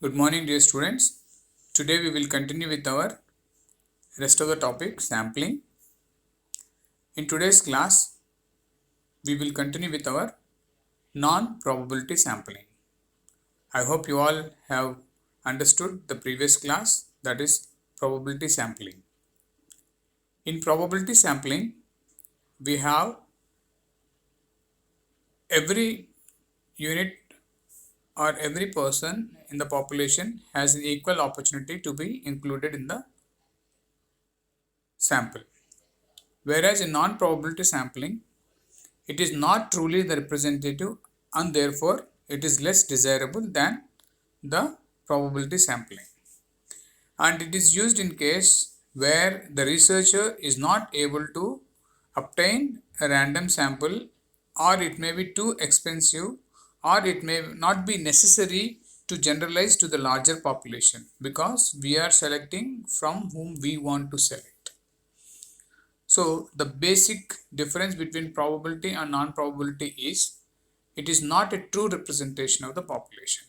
Good morning, dear students. Today we will continue with our rest of the topic sampling. In today's class, we will continue with our non-probability sampling. I hope you all have understood the previous class, that is probability sampling. In probability sampling, we have every unit or every person in the population has an equal opportunity to be included in the sample. Whereas in non-probability sampling, it is not truly the representative and therefore it is less desirable than the probability sampling. And it is used in case where the researcher is not able to obtain a random sample, or it may be too expensive, or it may not be necessary to generalize to the larger population because we are selecting from whom we want to select. So the basic difference between probability and non-probability is it is not a true representation of the population.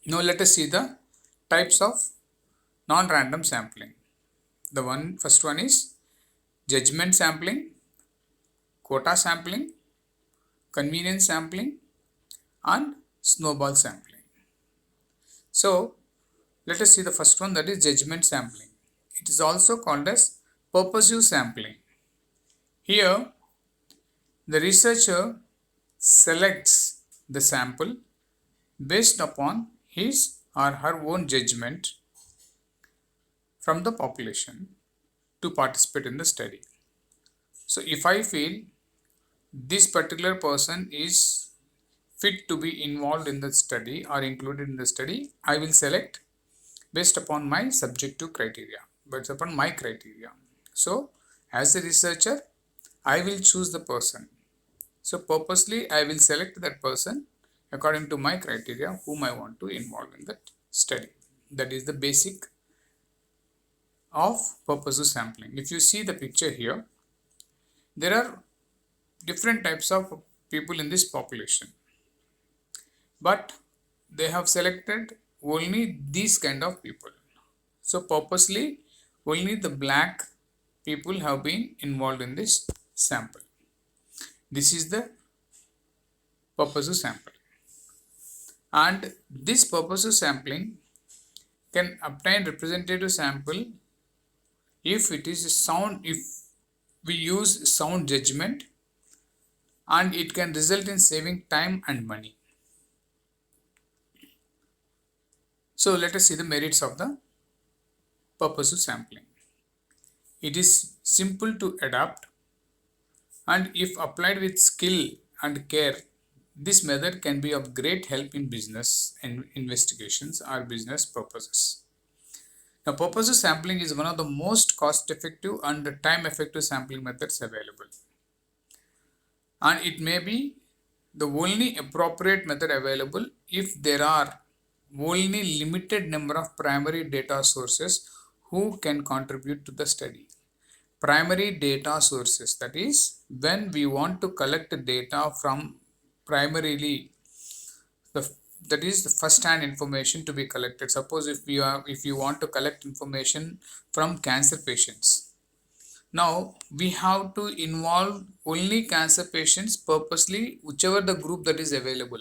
Now let us see the types of non-random sampling. The first one is judgment sampling, quota sampling, convenience sampling, and snowball sampling. So let us see the first one, that is judgment sampling. It is also called as purposive sampling. Here the researcher selects the sample based upon his or her own judgment from the population to participate in the study. So if I feel this particular person is fit to be involved in the study or included in the study, I will select based upon my subjective criteria, based upon my criteria. So as a researcher, I will choose the person. So purposely I will select that person according to my criteria whom I want to involve in that study. That is the basic of purposive sampling. If you see the picture here, there are different types of people in this population, but they have selected only these kind of people. So purposely only the black people have been involved in this sample. This is the purposive sampling. And this purposive sampling can obtain representative sample if it is sound, if we use sound judgment, and it can result in saving time and money. So let us see the merits of the purposive sampling. It is simple to adapt, and if applied with skill and care, this method can be of great help in business and investigations or business purposes. Now, purposive sampling is one of the most cost-effective and time-effective sampling methods available. And it may be the only appropriate method available if there are only limited number of primary data sources who can contribute to the study. Primary data sources, that is when we want to collect data from primarily that is the first hand information to be collected. Suppose if you want to collect information from cancer patients, now we have to involve only cancer patients purposely, whichever the group that is available.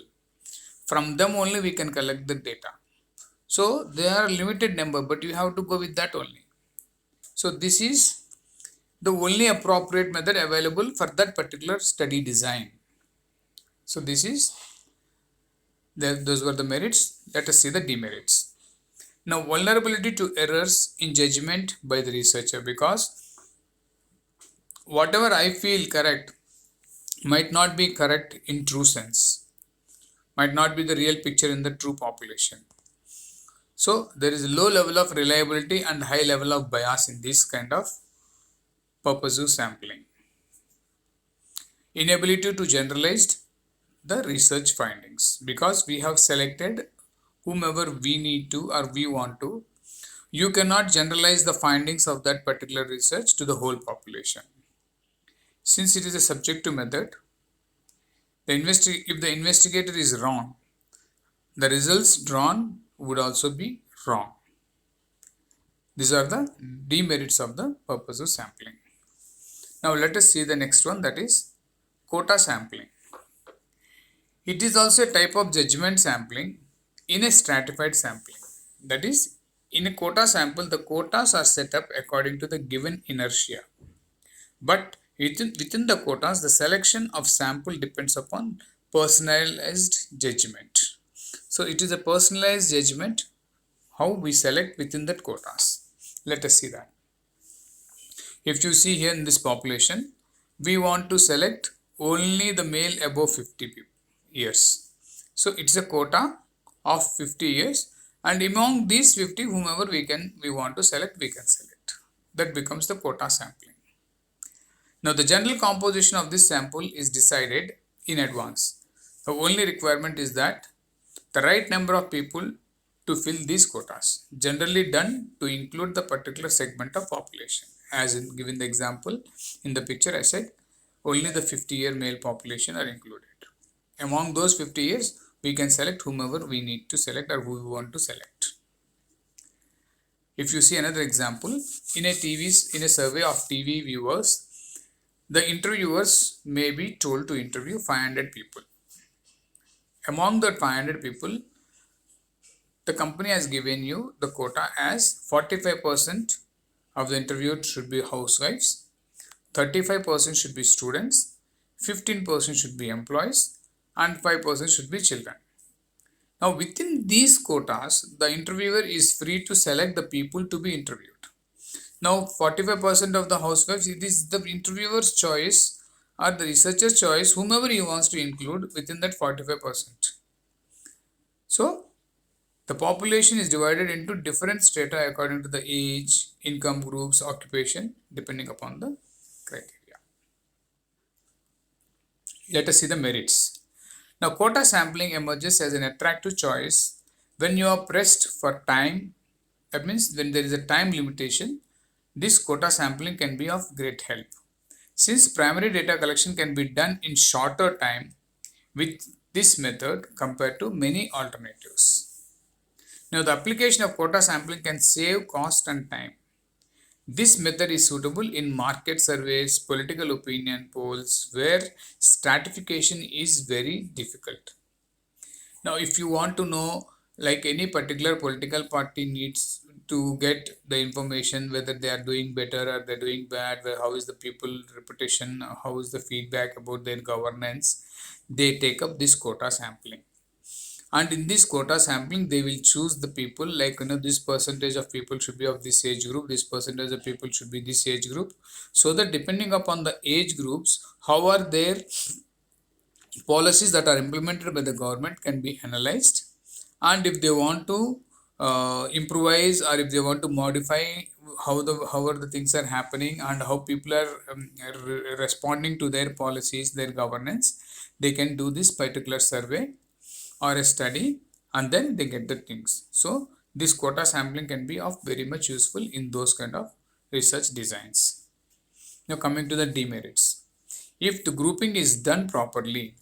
From them only we can collect the data. So there are limited number, but you have to go with that only. So this is the only appropriate method available for that particular study design. So this is those were the merits. Let us see the demerits. Now, vulnerability to errors in judgment by the researcher, because whatever I feel correct might not be correct in true sense, might not be the real picture in the true population. So there is a low level of reliability and high level of bias in this kind of purposive sampling. Inability to generalize the research findings, because we have selected whomever we need to or we want to. You cannot generalize the findings of that particular research to the whole population. Since it is a subjective method, if the investigator is wrong, the results drawn would also be wrong. These are the demerits of the purposive sampling. Now let us see the next one, that is quota sampling. It is also a type of judgment sampling in a stratified sampling. That is, in a quota sample, the quotas are set up according to the given inertia. But within the quotas, the selection of sample depends upon personalized judgment. So it is a personalized judgment how we select within that quotas. Let us see that. If you see here in this population, we want to select only the male above 50 years. So it's a quota of 50 years, and among these 50, whomever we want to select, we can select. That becomes the quota sampling. Now the general composition of this sample is decided in advance. The only requirement is that the right number of people to fill these quotas, generally done to include the particular segment of population. As in given the example in the picture, I said only the 50-year male population are included. Among those 50 years, we can select whomever we need to select or who we want to select. If you see another example, in a survey of TV viewers, the interviewers may be told to interview 500 people. Among the 500 people, the company has given you the quota as 45% of the interviewed should be housewives, 35% should be students, 15% should be employees, and 5% should be children. Now within these quotas, the interviewer is free to select the people to be interviewed. Now 45% of the housewives, it is the interviewer's choice or the researcher's choice, whomever he wants to include within that 45%. So the population is divided into different strata according to the age, income groups, occupation, depending upon the criteria. Let us see the merits. Now, quota sampling emerges as an attractive choice when you are pressed for time. That means when there is a time limitation, this quota sampling can be of great help. Since primary data collection can be done in shorter time with this method compared to many alternatives. Now, the application of quota sampling can save cost and time. This method is suitable in market surveys, political opinion polls, where stratification is very difficult. Now, if you want to know, like any particular political party needs to get the information whether they are doing better or they're doing bad, how is the people reputation, how is the feedback about their governance, they take up this quota sampling. And in this quota sampling, they will choose the people, like this percentage of people should be of this age group, this percentage of people should be this age group, so that depending upon the age groups, how are their policies that are implemented by the government can be analyzed. And if they want to improvise or if they want to modify how are the things are happening and how people are responding to their policies, their governance, they can do this particular survey or a study, and then they get the things. So this quota sampling can be of very much useful in those kind of research designs. Now coming to the demerits. If the grouping is done properly,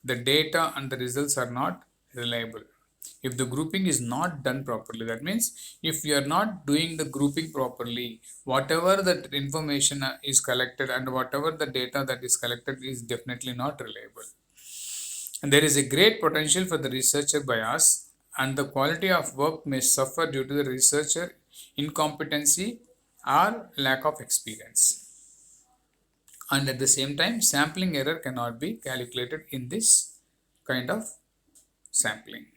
the data and the results are not reliable. If the grouping is not done properly, that means if you are not doing the grouping properly, whatever the information is collected and whatever the data that is collected is definitely not reliable. And there is a great potential for the researcher bias, and the quality of work may suffer due to the researcher incompetency or lack of experience. And at the same time, sampling error cannot be calculated in this kind of sampling.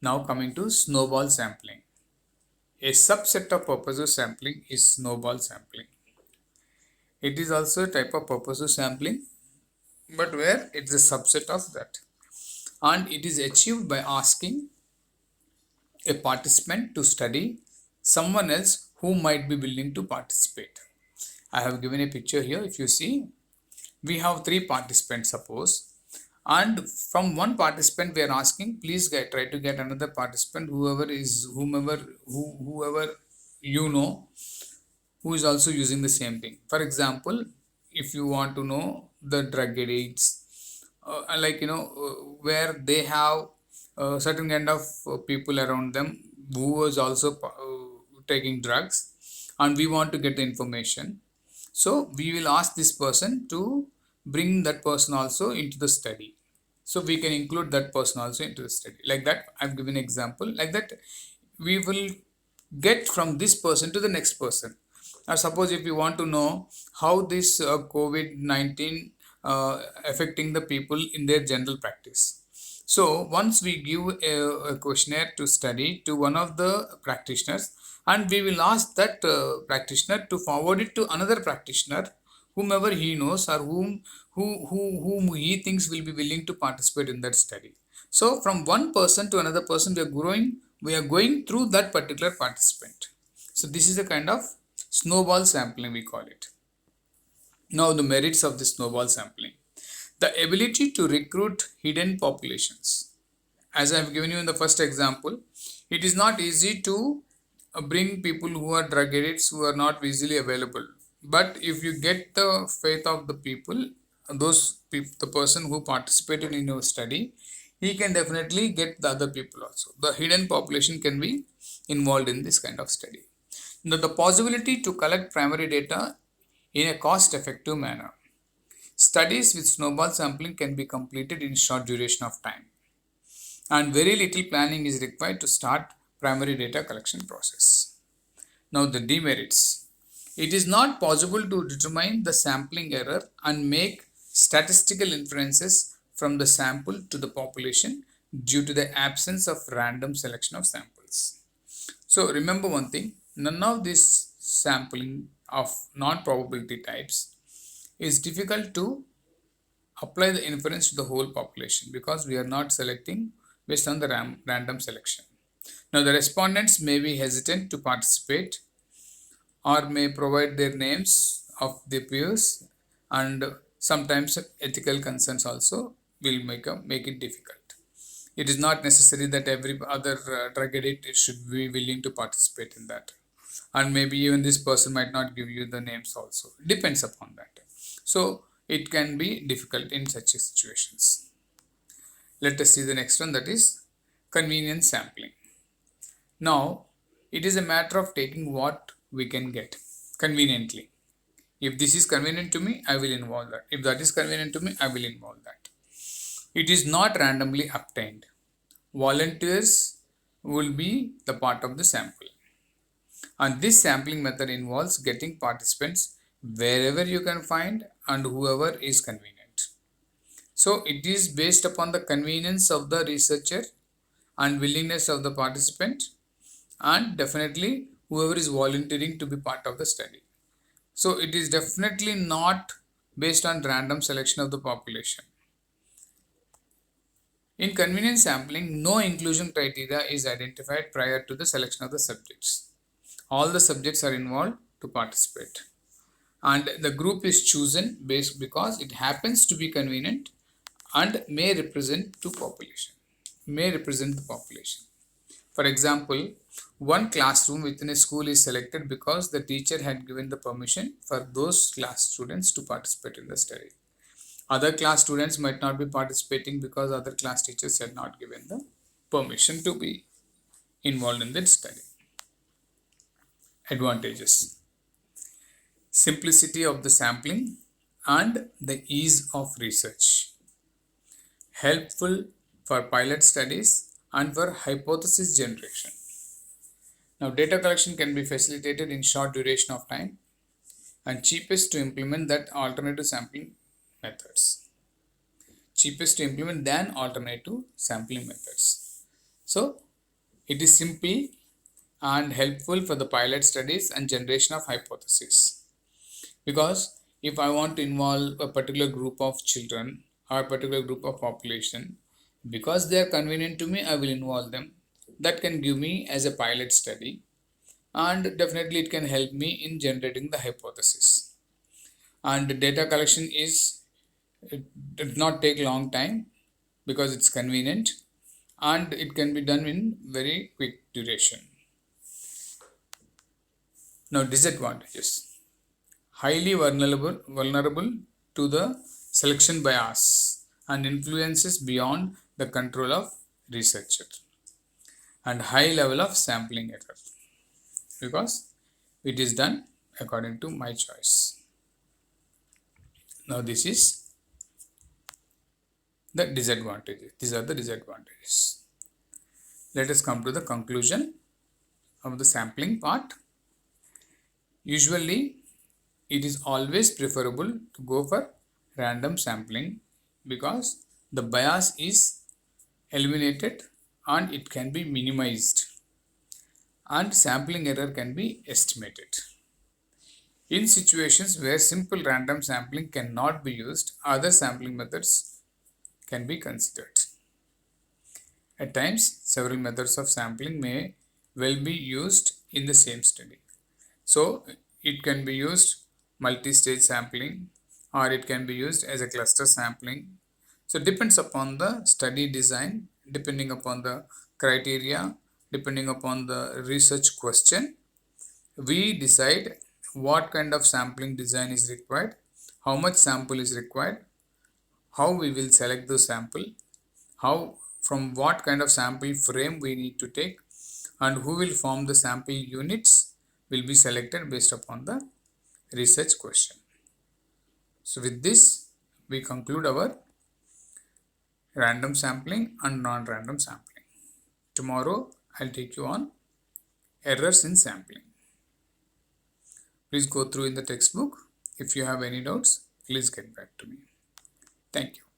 Now coming to snowball sampling. A subset of purposive sampling is snowball sampling. It is also a type of purposive sampling, but where it's a subset of that, and it is achieved by asking a participant to study someone else who might be willing to participate. I have given a picture here. If you see, we have 3 participants, suppose, and from one participant we are asking, please try to get another participant, whoever you know, who is also using the same thing. For example, if you want to know the drug addicts, where they have certain kind of people around them who was also taking drugs, and we want to get the information. So we will ask this person to bring that person also into the study. So we can include that person also into the study. Like that, I've given an example. Like that, we will get from this person to the next person. Now, suppose if you want to know how this COVID-19 affecting the people in their general practice. So once we give a questionnaire to study to one of the practitioners, and we will ask that practitioner to forward it to another practitioner, whomever he knows or whom he thinks will be willing to participate in that study. So from one person to another person, we are going through that particular participant. So this is a kind of snowball sampling, we call it. Now the merits of the snowball sampling. The ability to recruit hidden populations. As I have given you in the first example, it is not easy to bring people who are drug addicts who are not easily available. But if you get the faith of the people, the person who participated in your study, he can definitely get the other people also. The hidden population can be involved in this kind of study. Now, the possibility to collect primary data in a cost-effective manner. Studies with snowball sampling can be completed in short duration of time, and very little planning is required to start primary data collection process. Now the demerits. It is not possible to determine the sampling error and make statistical inferences from the sample to the population due to the absence of random selection of samples. So remember one thing, none of this sampling of non-probability types is difficult to apply the inference to the whole population because we are not selecting based on the random selection. Now the respondents may be hesitant to participate or may provide their names of their peers, and sometimes ethical concerns also will make it difficult. It is not necessary that every other drug addict should be willing to participate in that, and maybe even this person might not give you the names also. Depends upon that. So it can be difficult in such situations. Let us see the next one, that is convenience sampling. Now it is a matter of taking what we can get conveniently. If this is convenient to me, I will involve that. If that is convenient to me, I will involve that. It is not randomly obtained. Volunteers will be the part of the sample. And this sampling method involves getting participants wherever you can find and whoever is convenient. So it is based upon the convenience of the researcher and willingness of the participant, and definitely whoever is volunteering to be part of the study. So it is definitely not based on random selection of the population. In convenience sampling, no inclusion criteria is identified prior to the selection of the subjects. All the subjects are involved to participate, and the group is chosen based because it happens to be convenient and may represent the population. For example, one classroom within a school is selected because the teacher had given the permission for those class students to participate in the study. Other class students might not be participating because other class teachers had not given the permission to be involved in that study. Advantages: simplicity of the sampling and the ease of research. Helpful for pilot studies and for hypothesis generation. Now data collection can be facilitated in short duration of time and cheapest to implement than alternative sampling methods. So it is simple and helpful for the pilot studies and generation of hypotheses. Because if I want to involve a particular group of children or a particular group of population, because they are convenient to me, I will involve them. That can give me as a pilot study, and definitely it can help me in generating the hypothesis. And data collection it does not take long time because it's convenient, and it can be done in very quick duration. Now disadvantages: highly vulnerable to the selection bias and influences beyond the control of researcher, and high level of sampling error because it is done according to my choice. Now this is the disadvantages. These are the disadvantages. Let us come to the conclusion of the sampling part. Usually, it is always preferable to go for random sampling because the bias is eliminated and it can be minimized and sampling error can be estimated. In situations where simple random sampling cannot be used, other sampling methods can be considered. At times, several methods of sampling may well be used in the same study. So, it can be used multi-stage sampling or it can be used as a cluster sampling. So, depends upon the study design, depending upon the criteria, depending upon the research question, we decide what kind of sampling design is required, how much sample is required, how we will select the sample, how from what kind of sample frame we need to take, and who will form the sample units will be selected based upon the research question. So with this, we conclude our random sampling and non-random sampling. Tomorrow, I'll take you on errors in sampling. Please go through in the textbook. If you have any doubts, please get back to me. Thank you.